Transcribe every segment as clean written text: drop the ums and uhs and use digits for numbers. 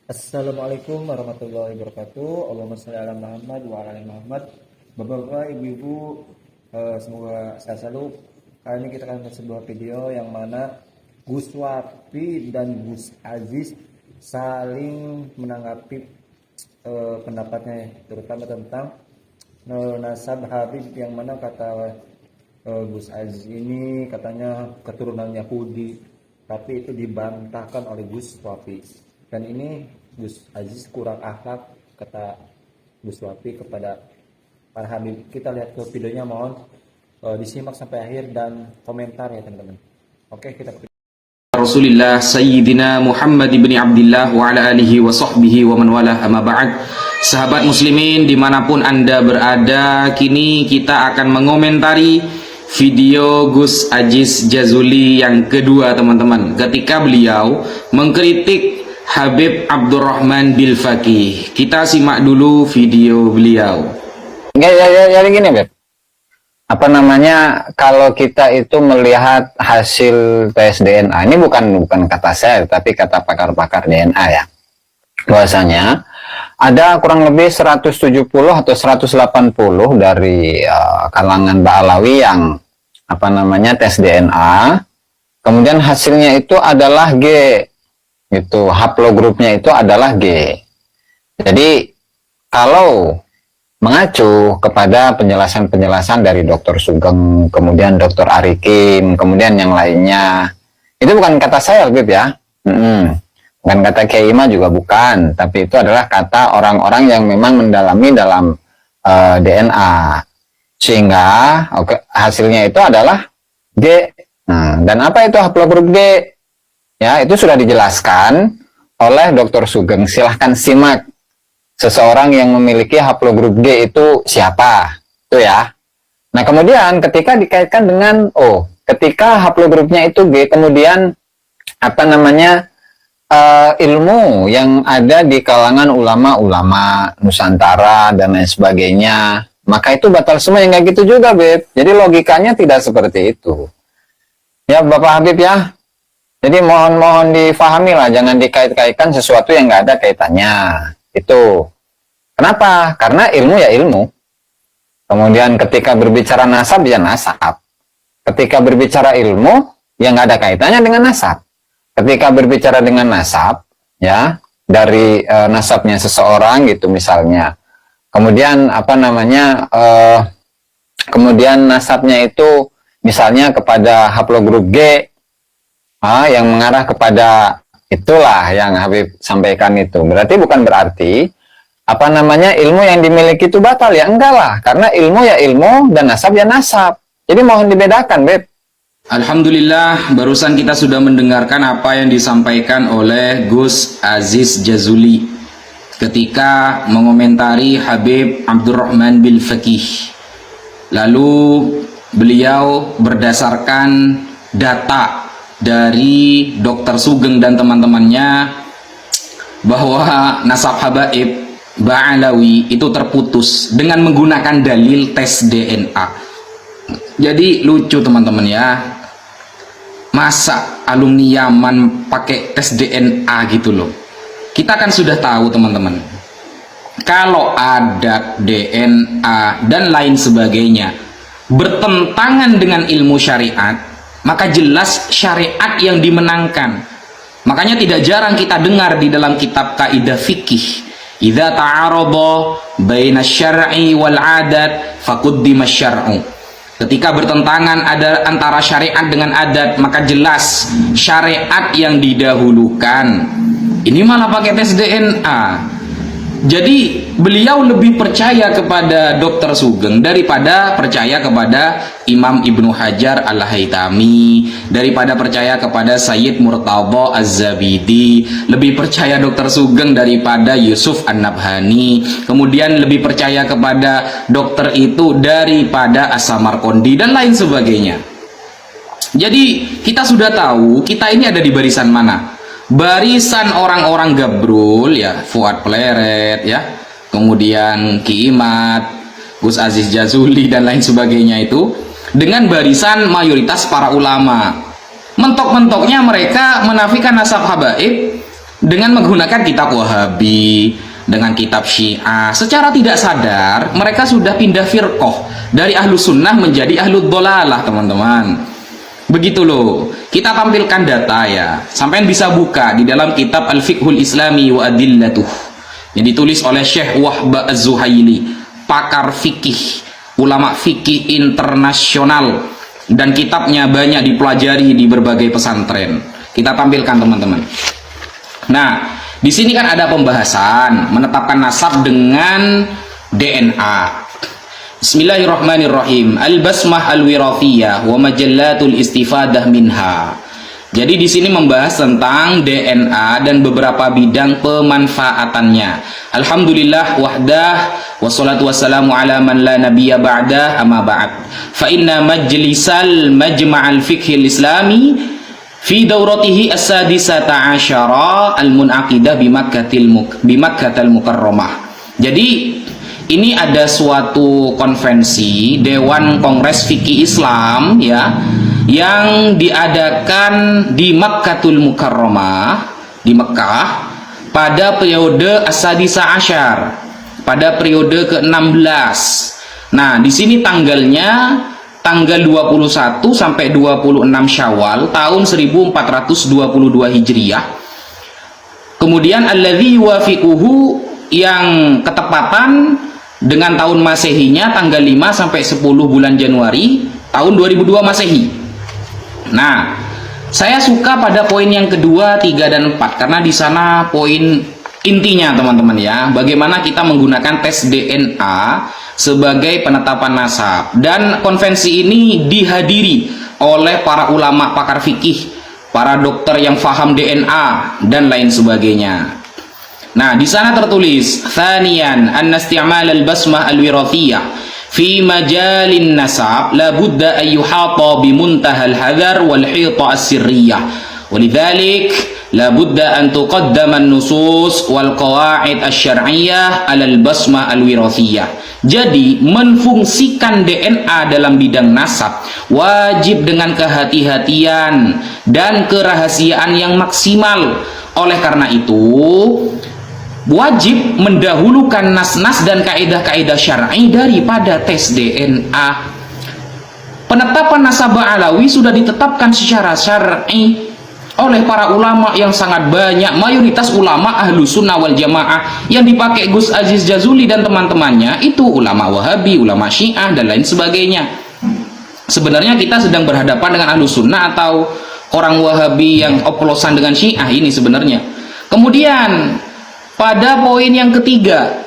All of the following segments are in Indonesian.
Assalamualaikum warahmatullahi wabarakatuh. Allahumma sholli ala Muhammad wa ala ali Muhammad. Bapak-bapak, ibu-ibu, semoga sehat selalu. Kali ini kita akan membuat sebuah video yang mana Gus Wapi dan Gus Aziz saling menanggapi pendapatnya, terutama tentang nasab Habib, yang mana kata Gus Aziz ini katanya keturunan Yahudi, tapi itu dibantahkan oleh Gus Wapi. Dan ini Gus Aziz kurang akhlak, kata Gus Wapi kepada para Habib. Kita lihat ke videonya, mohon disimak sampai akhir dan komentar ya teman-teman. Oke, kita Rasulullah Sayyidina Muhammad ibn Abdullah wa ala alihi wa sahbihi wa man walah, amma ba'd. Sahabat muslimin dimanapun anda berada, kini kita akan mengomentari video Gus Aziz Jazuli yang kedua teman-teman, ketika beliau mengkritik Habib Abdurrahman Bilfaqih. Kita simak dulu video beliau. Jadi gini, Beb. Apa namanya, kalau kita itu melihat hasil tes DNA, ini bukan kata saya, tapi kata pakar-pakar DNA ya. Bahwasanya ada kurang lebih 170 atau 180 dari kalangan Ba'alawi yang apa namanya tes DNA. Kemudian hasilnya itu adalah G. Itu haplogrupnya itu adalah G. Jadi kalau mengacu kepada penjelasan-penjelasan dari Dr. Sugeng, kemudian Dr. Arikim, kemudian yang lainnya, itu bukan kata saya, Beb ya. Bukan kata Kiai Ima juga bukan, tapi itu adalah kata orang-orang yang memang mendalami dalam DNA, sehingga hasilnya itu adalah G. Nah, dan apa itu haplogrup G? Ya, itu sudah dijelaskan oleh Dr. Sugeng. Silahkan simak. Seseorang yang memiliki haplogrup G itu siapa? Itu ya. Nah, kemudian ketika dikaitkan dengan ketika haplogrupnya itu G, kemudian apa namanya ilmu yang ada di kalangan ulama-ulama Nusantara dan lain sebagainya, maka itu batal semua. Yang kayak gitu juga, Beb. Jadi logikanya tidak seperti itu. Ya, Bapak Habib ya. Jadi mohon difahami lah, jangan dikait-kaitkan sesuatu yang nggak ada kaitannya. Itu. Kenapa? Karena ilmu ya ilmu. Kemudian ketika berbicara nasab ya nasab. Ketika berbicara ilmu ya nggak ada kaitannya dengan nasab. Ketika berbicara dengan nasab, ya dari nasabnya seseorang gitu misalnya. Kemudian apa namanya? Kemudian nasabnya itu misalnya kepada haplogrup G. Yang mengarah kepada itulah yang Habib sampaikan itu. Berarti bukan berarti apa namanya ilmu yang dimiliki itu batal, ya enggak lah, karena ilmu ya ilmu dan nasab ya nasab. Jadi mohon dibedakan, Beb. Alhamdulillah, barusan kita sudah mendengarkan apa yang disampaikan oleh Gus Aziz Jazuli ketika mengomentari Habib Abdurrahman Bilfaqih. Lalu beliau berdasarkan data dari Dr. Sugeng dan teman-temannya bahwa nasab habaib Ba'alawi itu terputus dengan menggunakan dalil tes DNA. Jadi lucu teman-teman ya, masa alumni Yaman pakai tes DNA gitu loh. Kita kan sudah tahu teman-teman, kalau ada DNA dan lain sebagainya bertentangan dengan ilmu syariat, maka jelas syariat yang dimenangkan. Makanya tidak jarang kita dengar di dalam kitab kaidah fikih, idza ta'arada baina syar'i wal 'adat faquddima syar'u. Ketika bertentangan ada antara syariat dengan adat, maka jelas syariat yang didahulukan. Ini malah pakai tes DNA. Jadi beliau lebih percaya kepada Dr. Sugeng daripada percaya kepada Imam Ibnu Hajar Al-Haytami, daripada percaya kepada Sayyid Murtadha Az-Zabidi, lebih percaya Dr. Sugeng daripada Yusuf An-Nabhani, kemudian lebih percaya kepada dokter itu daripada As-Samarqandi dan lain sebagainya. Jadi kita sudah tahu kita ini ada di barisan mana. Barisan orang-orang gabrul ya, Fuad Pleret ya, kemudian Ki Imat, Gus Aziz Jazuli dan lain sebagainya, itu dengan barisan mayoritas para ulama. Mentok-mentoknya mereka menafikan nasab habaib dengan menggunakan kitab Wahabi, dengan kitab Syiah, secara tidak sadar mereka sudah pindah firqoh dari ahlu sunnah menjadi ahlu dholalah, teman-teman. Begitu loh. Kita tampilkan data ya. Sampai bisa buka di dalam kitab Al-Fiqhul Islami wa Adillatuh yang ditulis oleh Syekh Wahba Az-Zuhaili, pakar fikih, ulama fikih internasional, dan kitabnya banyak dipelajari di berbagai pesantren. Kita tampilkan, teman-teman. Nah, di sini kan ada pembahasan menetapkan nasab dengan DNA. Bismillahirrahmanirrahim. Al-basmah al-wirathiyah wa majallatul istifadah minha. Jadi di sini membahas tentang DNA dan beberapa bidang pemanfaatannya. Alhamdulillah wahdah wassalatu wassalamu ala man la nabiyya ba'dah, amma ba'd. Fa inna majlisal majma'al fiqhil islami fi dauratihi as-sadisata asyara al-mun'aqidah bimakkatal mukarramah. Jadi ini ada suatu konvensi Dewan Kongres Fikih Islam ya, yang diadakan di Makkatul Mukarramah, di Mekah, pada periode As-Sadisa Asyar, pada periode ke-16. Nah, di sini tanggalnya tanggal 21 sampai 26 Syawal tahun 1422 Hijriah. Kemudian alladzi yuwafiquhu, yang ketepatan dengan tahun Masehinya tanggal 5 sampai 10 bulan Januari tahun 2002 Masehi. Nah, saya suka pada poin yang kedua, 3 dan 4 karena di sana poin intinya, teman-teman ya, bagaimana kita menggunakan tes DNA sebagai penetapan nasab. Dan konvensi ini dihadiri oleh para ulama pakar fikih, para dokter yang faham DNA dan lain sebagainya. Nah, di sana tertulis, "Thaniyan anna isti'mal al-basmah al-wirathiyah fi majalin nasab la budda an yuhata bi muntahal hadar wal hita as-sirriyah. Walidzalik la budda an tuqaddama an-nusus wal qawaid asy-syar'iyyah 'ala al-basmah al-wirathiyah." Jadi, menfungsikan DNA dalam bidang nasab wajib dengan kehati-hatian dan kerahasiaan yang maksimal. Oleh karena itu, wajib mendahulukan nas-nas dan kaidah-kaidah syar'i daripada tes DNA. Penetapan nasab alawi sudah ditetapkan secara syar'i oleh para ulama yang sangat banyak, mayoritas ulama ahlu sunnah wal jamaah. Yang dipakai Gus Aziz Jazuli dan teman-temannya itu ulama Wahabi, ulama Syiah dan lain sebagainya. Sebenarnya kita sedang berhadapan dengan ahlu sunnah atau orang Wahabi yang oplosan dengan Syiah ini sebenarnya. Kemudian pada poin yang ketiga,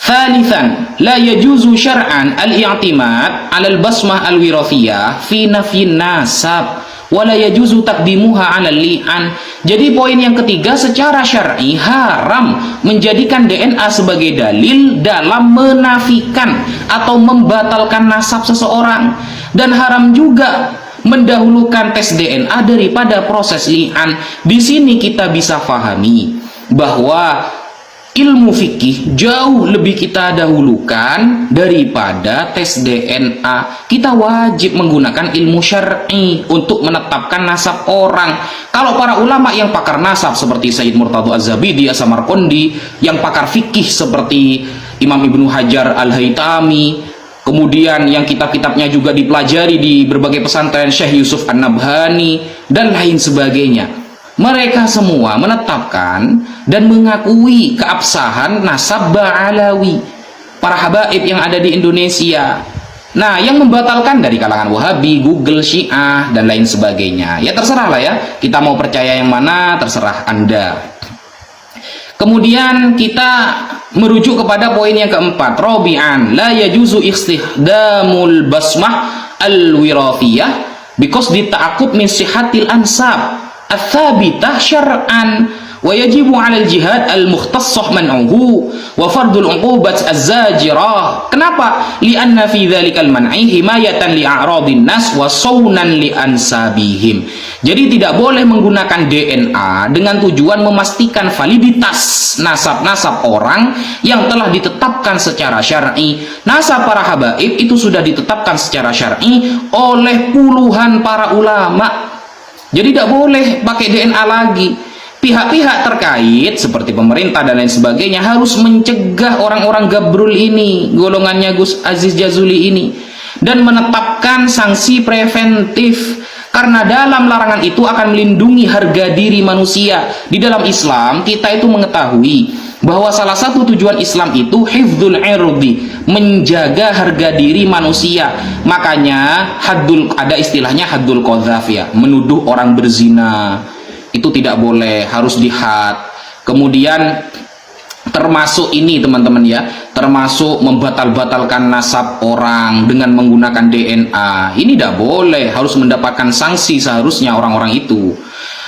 thalithan la yajuzu syar'an al-i'timad 'ala al-basmah al-wirathiyah fi nafyin nasab wa la yajuzu taqdimuha 'ala al-li'an. Jadi poin yang ketiga, secara syar'i haram menjadikan DNA sebagai dalil dalam menafikan atau membatalkan nasab seseorang, dan haram juga mendahulukan tes DNA daripada proses li'an. Di sini kita bisa fahami bahwa ilmu fikih jauh lebih kita dahulukan daripada tes DNA. Kita wajib menggunakan ilmu syar'i untuk menetapkan nasab orang. Kalau para ulama yang pakar nasab seperti Sayyid Murtadha Az-Zabidi, As-Samarqandi, yang pakar fikih seperti Imam Ibnu Hajar Al-Haytami, kemudian yang kitab-kitabnya juga dipelajari di berbagai pesantren, Syekh Yusuf An-Nabhani dan lain sebagainya, mereka semua menetapkan dan mengakui keabsahan nasab Ba'alawi, para habaib yang ada di Indonesia. Nah, yang membatalkan dari kalangan Wahabi, Google, Syiah, dan lain sebagainya. Ya terserah lah ya, kita mau percaya yang mana, terserah Anda. Kemudian kita merujuk kepada poin yang keempat, Rabi'an, la yajuzu istikhdamul basmah al-wirathiyah biqasdi ta'aqub min sihhatil ansab ats-tsabitah syar'an wa yajibu 'alal jihad al-mukhtassah man'uhu wa fardul 'uqubat az-zajirah. Kenapa? Li'anna fi dzalikal man'i himayatan li a'radin nas wa saunan li ansabihim. Jadi tidak boleh menggunakan DNA dengan tujuan memastikan validitas nasab-nasab orang yang telah ditetapkan secara syar'i. Nasab para habaib itu sudah ditetapkan secara syar'i oleh puluhan para ulama. Jadi tidak boleh pakai DNA lagi. pihak-pihak terkait seperti pemerintah dan lain sebagainya harus mencegah orang-orang gabrul ini, golongannya Gus Aziz Jazuli ini, dan menetapkan sanksi preventif, karena dalam larangan itu akan melindungi harga diri manusia. Di dalam Islam kita itu mengetahui bahwa salah satu tujuan Islam itu hifdzul irdi, menjaga harga diri manusia. Makanya ada istilahnya haddul qadzaf ya, menuduh orang berzina itu tidak boleh, harus dihad. Kemudian termasuk ini teman-teman ya, termasuk membatal-batalkan nasab orang dengan menggunakan DNA. Ini tidak boleh, harus mendapatkan sanksi seharusnya orang-orang itu.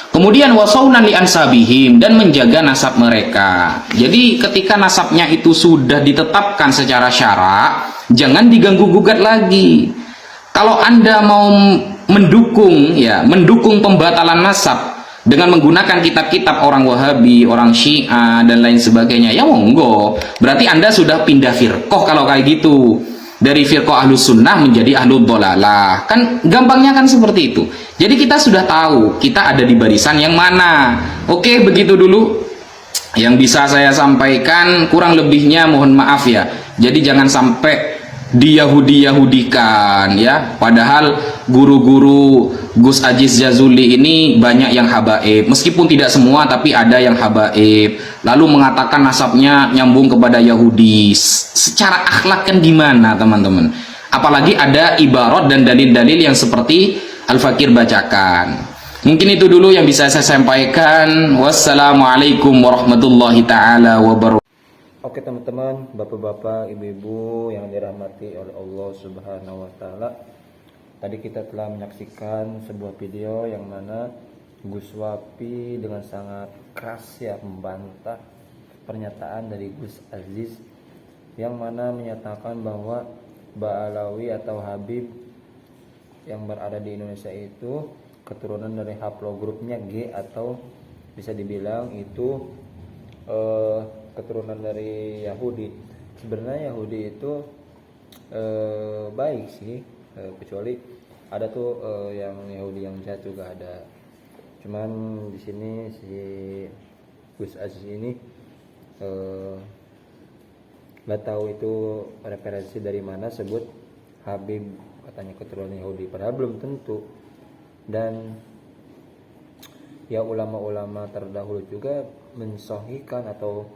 Kemudian wasaunan li ansabihim, dan menjaga nasab mereka. Jadi ketika nasabnya itu sudah ditetapkan secara syara, jangan diganggu gugat lagi. Kalau Anda mau mendukung pembatalan nasab dengan menggunakan kitab-kitab orang Wahabi, orang Syiah dan lain sebagainya, ya monggo. Berarti Anda sudah pindah firqoh kalau kayak gitu. Dari firqoh Ahlus Sunnah menjadi Ahlul Dhalalah. Kan gampangnya kan seperti itu. Jadi kita sudah tahu kita ada di barisan yang mana. Oke, begitu dulu yang bisa saya sampaikan, kurang lebihnya mohon maaf ya. Jadi jangan sampai diyahudi-yahudikan ya. Padahal guru-guru Gus Aziz Jazuli ini banyak yang habaib, meskipun tidak semua tapi ada yang habaib, lalu mengatakan nasabnya nyambung kepada Yahudi. Secara akhlak kan gimana teman-teman? Apalagi ada ibarat dan dalil-dalil yang seperti Al-Fakir bacakan. Mungkin itu dulu yang bisa saya sampaikan. Wassalamualaikum warahmatullahi taala wabarakatuh. Oke teman-teman, bapak-bapak, ibu-ibu yang dirahmati oleh Allah Subhanahu wa taala. Tadi kita telah menyaksikan sebuah video yang mana Gus Wapi dengan sangat keras ya membantah pernyataan dari Gus Aziz yang mana menyatakan bahwa Ba'alawi atau Habib yang berada di Indonesia itu keturunan dari haplogrupnya G, atau bisa dibilang itu keturunan dari Yahudi. Sebenarnya Yahudi itu baik sih, kecuali ada tuh yang Yahudi yang jahat juga ada. Cuman di sini si Gus Aziz ini nggak tahu itu referensi dari mana sebut Habib katanya keturunan Yahudi, padahal belum tentu. Dan ya ulama-ulama terdahulu juga mensohikan atau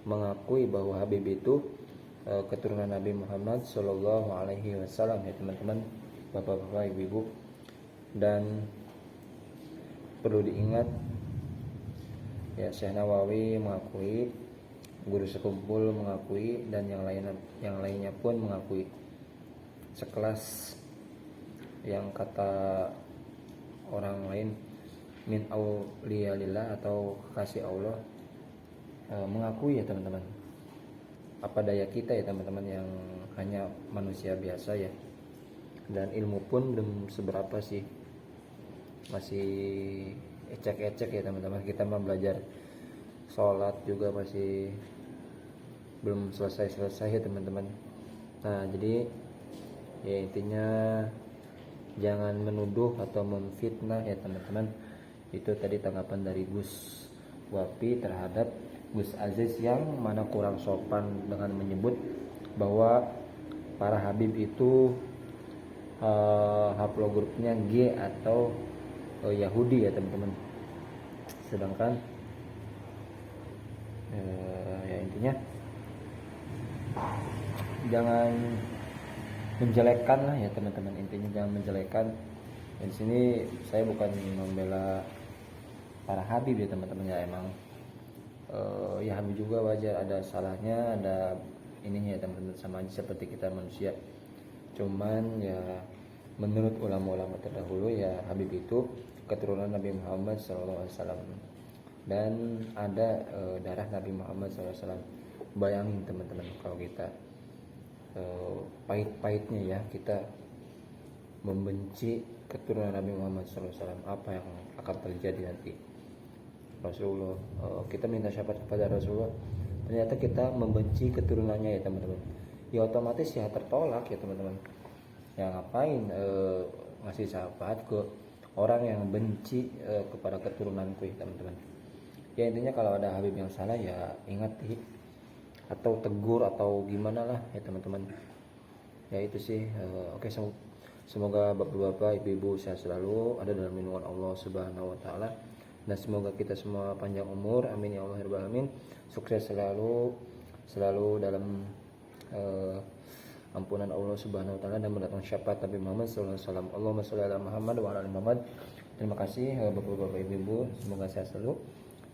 mengakui bahwa Habib itu keturunan Nabi Muhammad Shallallahu Alaihi Wasallam ya teman-teman, bapak-bapak, ibu-ibu. Dan perlu diingat ya, Syekh Nawawi mengakui, guru sekumpul mengakui, dan yang lainnya pun mengakui. Sekelas yang kata orang lain min auliyalillah atau kekasih Allah mengakui ya teman-teman. Apa daya kita ya teman-teman yang hanya manusia biasa ya, dan ilmu pun belum seberapa sih, masih ecek-ecek ya teman-teman. Kita mau belajar sholat juga masih belum selesai ya teman-teman. Nah jadi ya intinya jangan menuduh atau memfitnah ya teman-teman. Itu tadi tanggapan dari Gus Wapi terhadap Gus Aziz yang mana kurang sopan dengan menyebut bahwa para Habib itu haplogrupnya G atau Yahudi ya teman-teman. Sedangkan ya intinya jangan menjelekkan lah ya teman-teman, intinya jangan menjelekkan. Dan di sini saya bukan membela para Habib ya teman-teman ya, emang ya Habib juga wajar ada salahnya, ada ininya ya teman-teman, sama aja seperti kita manusia. Cuman ya menurut ulama-ulama terdahulu ya Habib itu keturunan Nabi Muhammad SAW dan ada darah Nabi Muhammad SAW. Bayangin teman-teman kalau kita pahit-pahitnya ya kita membenci keturunan Nabi Muhammad SAW, apa yang akan terjadi nanti. Rasulullah, kita minta syafaat kepada Rasulullah, ternyata kita membenci keturunannya ya teman-teman, ya otomatis ya tertolak ya teman-teman. Ya ngapain ngasih syafaat ke orang yang benci kepada keturunanku ya teman-teman. Ya intinya kalau ada Habib yang salah ya ingat atau tegur atau gimana lah ya teman-teman. Ya itu sih. Oke, semoga bapak-bapak, ibu-ibu sehat selalu, ada dalam lindungan Allah Subhanahu wa taala, dan semoga kita semua panjang umur, amin ya Allah ya rabbal alamin. Sukses selalu dalam ampunan Allah Subhanahu wa taala dan mendatangkan syafaat Nabi Muhammad sallallahu alaihi wasallam. Allahumma sholli ala Muhammad wa ala ali Muhammad. Terima kasih bapak-bapak, ibu-ibu, semoga sehat selalu.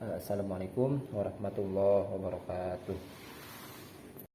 Assalamualaikum warahmatullahi wabarakatuh.